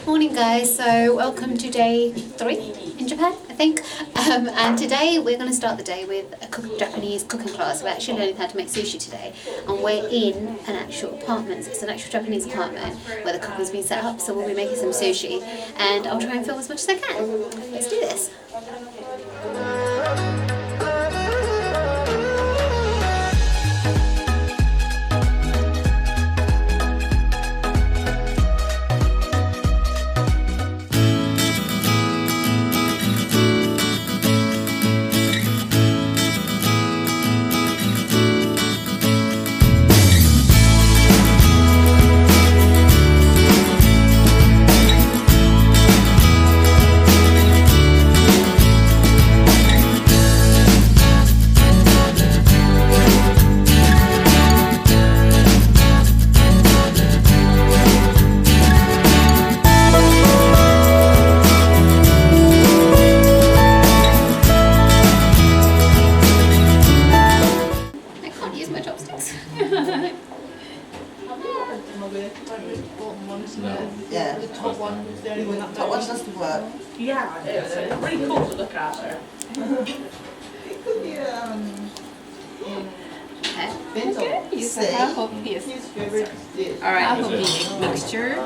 Morning guys, so welcome to day 3 in Japan, I think. And today we're going to start the day with a Japanese cooking class. We're actually learning how to make sushi today, and we're in an actual apartment. So it's an actual Japanese apartment where the cooking's been set up, so we'll be making some sushi and I'll try and film as much as I can. Let's do this. Yeah, the top one is the only one that top one doesn't work. Yeah, it is. It's pretty cool to look at her. It could be Okay. Use a half of this. his favorite dish. Alright. Half of the mixture.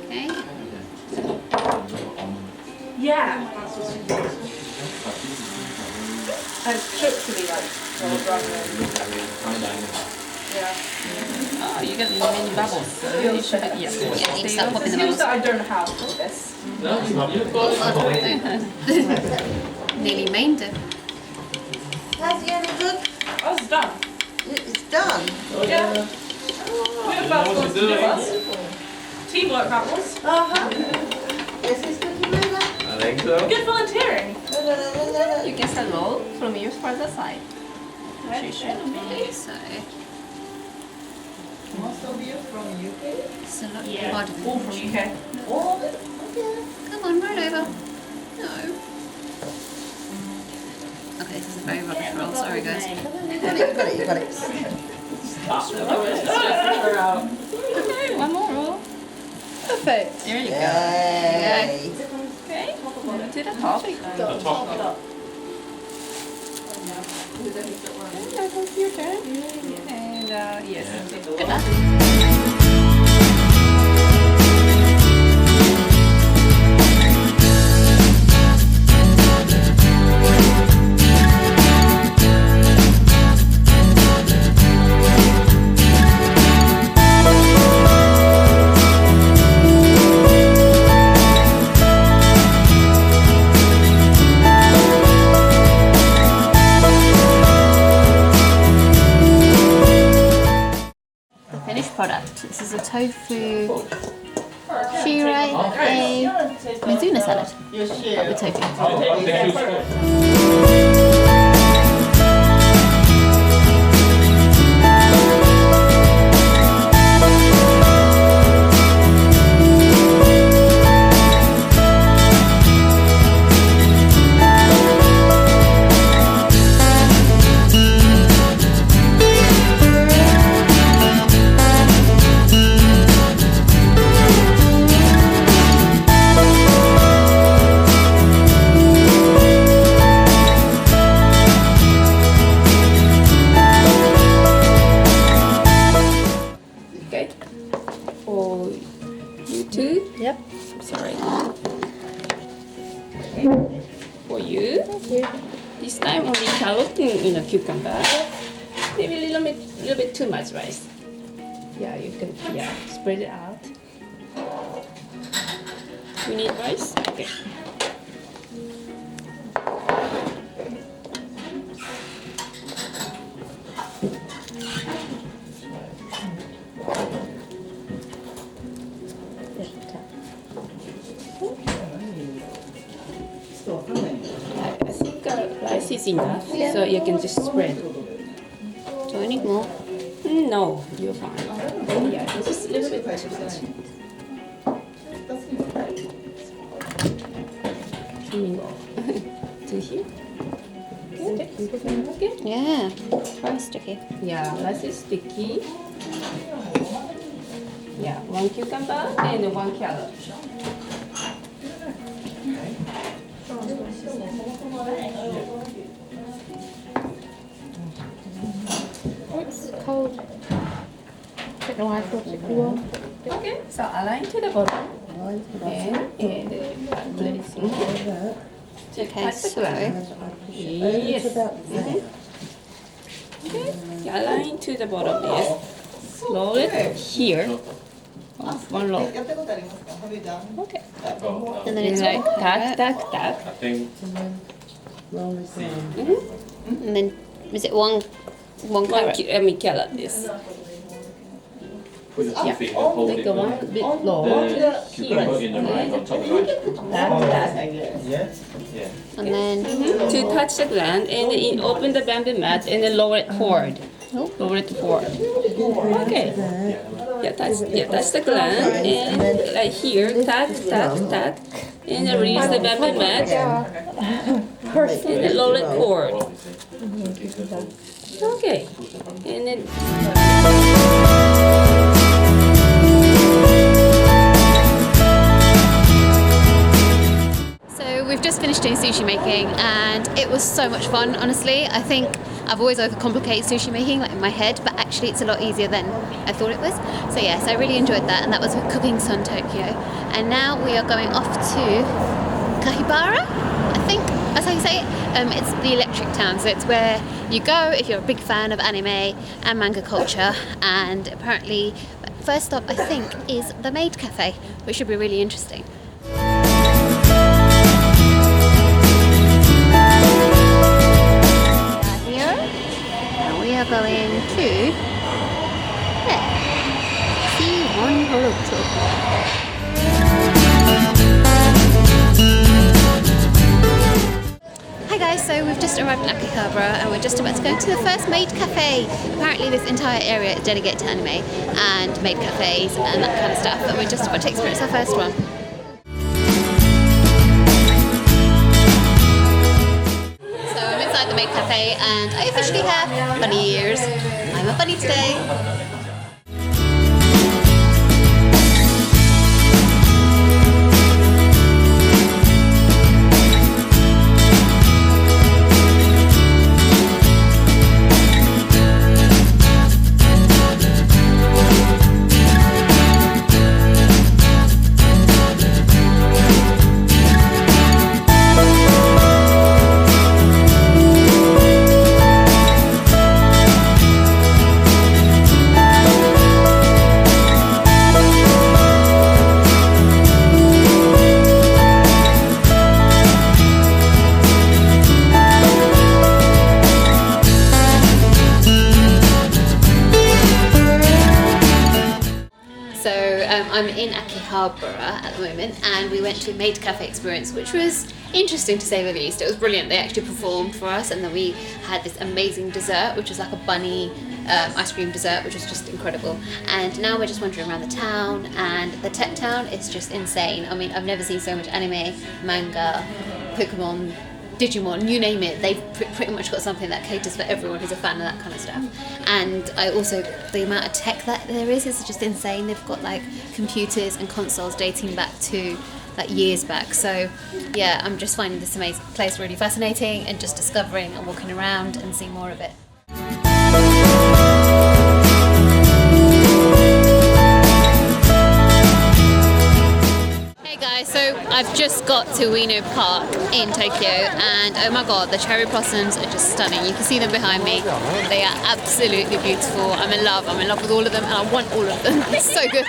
Okay. Yeah. And it's cooked to be like well done. Yeah. Oh, you got many bubbles. So you should, yeah. Yeah, you start popping It's them used out. that I don't know how to cook this. Nearly maimed it. Has he any good? Oh, it's done. It's done. Yeah. We're the first ones to do us. Teamwork that was. Yes, it's cooking over. I think so. Good volunteering. You can start roll from your further side. Okay, so Most of you from UK? it's a lot Yeah. harder All than from UK. All of it? Okay. Come on, right over. No. Okay, this is a very rubbish roll. Sorry, guys. You got it, you got it. Okay, one more roll. Perfect. There you go. Yay. Okay, to the top. Okay, that's your turn. And yes, good luck. Finished product. This is a tofu shirai Mizuna salad, but with tofu. Okay. For you too. Yep. Sorry. For you. This time only carrot and cucumber. Maybe a little bit too much rice. Yeah, you can spread it out. You need rice? Okay. I think rice is enough, so you can just spread. Do I need more? No, you're fine. Yeah, just a little bit too much. To here. Okay. Yeah, it's very sticky. Yeah, rice is sticky. Yeah, 1 cucumber and 1 carrot. It's cold. I don't know why I thought it was warm. Okay, so align to the bottom and place. Okay, so Yes. Okay, align to the bottom. Yes. Roll it here. One roll. やったことありますか Have you done? Okay. and then And it's like tack, tack, tack. I think Roll it down. and then is it one carrot? Carrot. Yes. put your feet and hold Take it. the one bit low. The cucumber in the rice on top of the rice. Tack, tack. Yeah. And then To touch the gland and then open the bamboo mat and then lower it forward. Lower it forward. Okay. Yeah, touch the gland and like here, tack, tack, tack. And then release the bamboo mat and then lower it forward. Okay. And then so we've just finished doing sushi making and it was so much fun, honestly. I think I've always overcomplicated sushi making like in my head, but actually it's a lot easier than I thought it was. So yes, I really enjoyed that, and that was with Cooking Sun Tokyo. And now we are going off to Akihabara, I think that's how you say it. It's the electric town, so it's where you go if you're a big fan of anime and manga culture. And apparently first stop I think is the Maid Cafe, which should be really interesting. We are going to C1 Hi guys, so we've just arrived in Akihabara and we're just about to go to the first maid cafe. Apparently this entire area is dedicated to anime and maid cafes and that kind of stuff, and we're just about to experience our first one. The maid cafe, and I officially have bunny ears. I'm a bunny today. I'm in Akihabara at the moment, and we went to a maid cafe experience, which was interesting to say the least. It was brilliant. They actually performed for us, and then we had this amazing dessert, which was like a bunny ice cream dessert, which was just incredible. And now we're just wandering around the town, and the tech town is just insane. I mean, I've never seen so much anime, manga, Pokemon, Digimon, you name it. They've pretty much got something that caters for everyone who's a fan of that kind of stuff. And I also, the amount of tech that there is just insane. They've got like computers and consoles dating back to like years back. So yeah, I'm just finding this amazing place really fascinating, and just discovering and walking around and seeing more of it. So I've just got to Ueno Park in Tokyo, and oh my god, the cherry blossoms are just stunning. You can see them behind me. They are absolutely beautiful. I'm in love with all of them, and I want all of them. It's so good.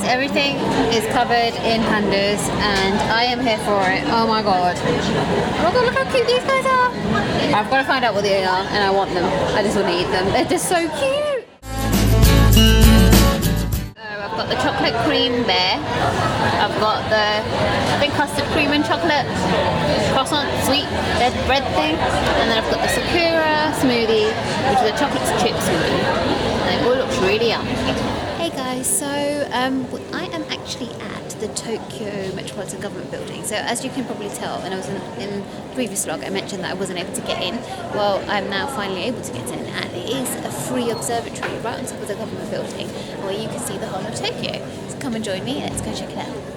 Everything is covered in pandas, and I am here for it. Oh my god. Oh my god, look how cute these guys are. I've got to find out what they are, and I want them. I just want to eat them. They're just so cute. So I've got the chocolate cream bear. I've got the, I think, custard cream and chocolate croissant sweet bread thing. And then I've got the Sakura smoothie, which is a chocolate chip smoothie. And they all look really yum. Hey guys, so I am actually at the Tokyo Metropolitan Government Building. So as you can probably tell, and I was in the previous vlog, I mentioned that I wasn't able to get in. Well, I'm now finally able to get in, and it is a free observatory right on top of the government building, where you can see the whole of Tokyo. So come and join me, let's go check it out.